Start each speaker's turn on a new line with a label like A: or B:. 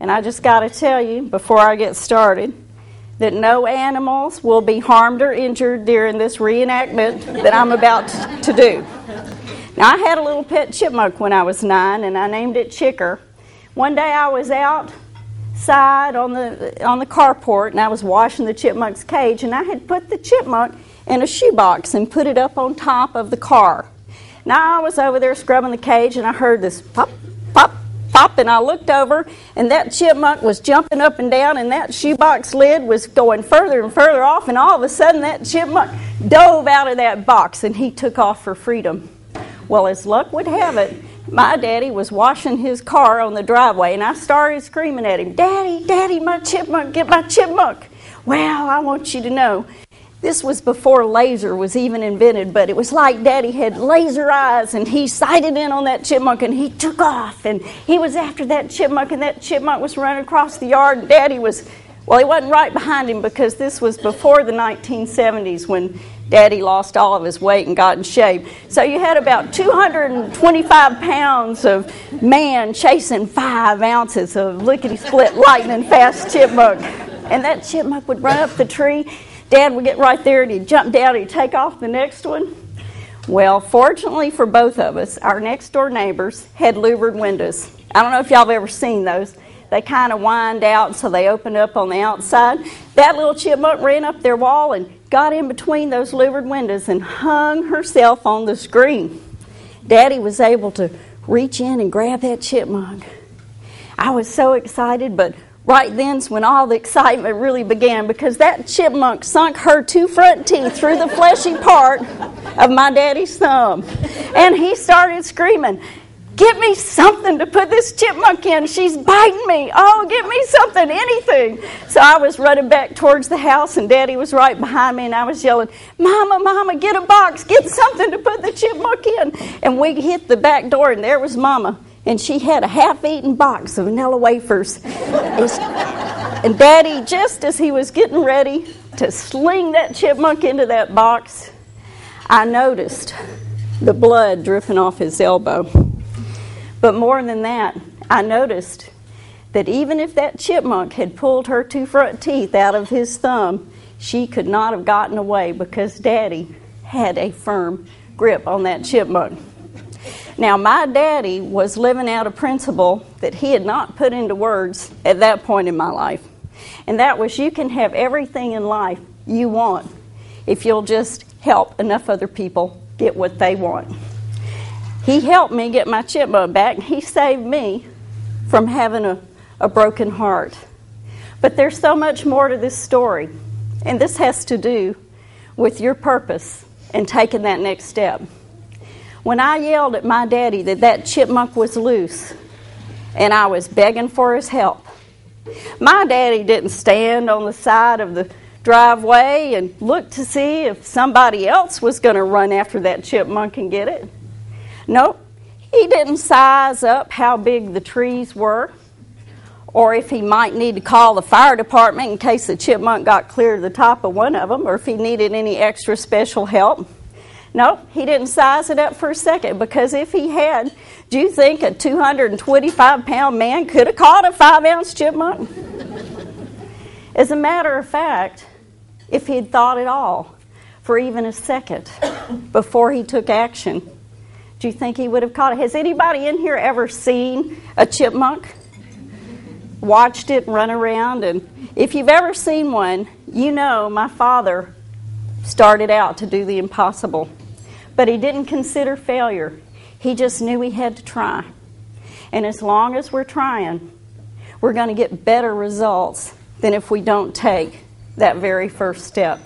A: And I just got to tell you, before I get started, that no animals will be harmed or injured during this reenactment that I'm about to do. Now, I had a little pet chipmunk when I was 9, and I named it Chicker. One day I was outside on the carport, and I was washing the chipmunk's cage, and I had put the chipmunk in a shoebox and put it up on top of the car. Now, I was over there scrubbing the cage, and I heard this pop, pop, pop, and I looked over, and that chipmunk was jumping up and down, and that shoebox lid was going further and further off, and all of a sudden that chipmunk dove out of that box, and he took off for freedom. Well, as luck would have it, my daddy was washing his car on the driveway, and I started screaming at him, "Daddy, Daddy, my chipmunk, get my chipmunk." Well, I want you to know, this was before laser was even invented, but it was like Daddy had laser eyes, and he sighted in on that chipmunk, and he took off, and he was after that chipmunk, and that chipmunk was running across the yard, and Daddy was, well, he wasn't right behind him because this was before the 1970s when Daddy lost all of his weight and got in shape. So you had about 225 pounds of man chasing 5 ounces of lickety-split lightning fast chipmunk. And that chipmunk would run up the tree. Dad would get right there and he'd jump down and he'd take off the next one. Well, fortunately for both of us, our next door neighbors had louvered windows. I don't know if y'all have ever seen those. They kind of wind out so they open up on the outside. That little chipmunk ran up their wall and got in between those louvered windows and hung herself on the screen. Daddy was able to reach in and grab that chipmunk. I was so excited, but right then's when all the excitement really began, because that chipmunk sunk her 2 front teeth through the fleshy part of my daddy's thumb. And he started screaming, "Get me something to put this chipmunk in. She's biting me. Oh, get me something, anything." So I was running back towards the house, and Daddy was right behind me, and I was yelling, "Mama, Mama, get a box. Get something to put the chipmunk in." And we hit the back door, and there was Mama. And she had a half-eaten box of vanilla wafers. And Daddy, just as he was getting ready to sling that chipmunk into that box, I noticed the blood dripping off his elbow. But more than that, I noticed that even if that chipmunk had pulled her 2 front teeth out of his thumb, she could not have gotten away because Daddy had a firm grip on that chipmunk. Now, my daddy was living out a principle that he had not put into words at that point in my life. And that was, you can have everything in life you want if you'll just help enough other people get what they want. He helped me get my chipmunk back. He saved me from having a broken heart. But there's so much more to this story. And this has to do with your purpose and taking that next step. When I yelled at my daddy that chipmunk was loose and I was begging for his help, my daddy didn't stand on the side of the driveway and look to see if somebody else was going to run after that chipmunk and get it. Nope, he didn't size up how big the trees were, or if he might need to call the fire department in case the chipmunk got clear to the top of one of them, or if he needed any extra special help. Nope, he didn't size it up for a second, because if he had, do you think a 225-pound man could have caught a 5-ounce chipmunk? As a matter of fact, if he'd thought at all for even a second before he took action, do you think he would have caught it? Has anybody in here ever seen a chipmunk? Watched it run around? And if you've ever seen one, you know my father started out to do the impossible. But he didn't consider failure. He just knew he had to try. And as long as we're trying, we're going to get better results than if we don't take that very first step.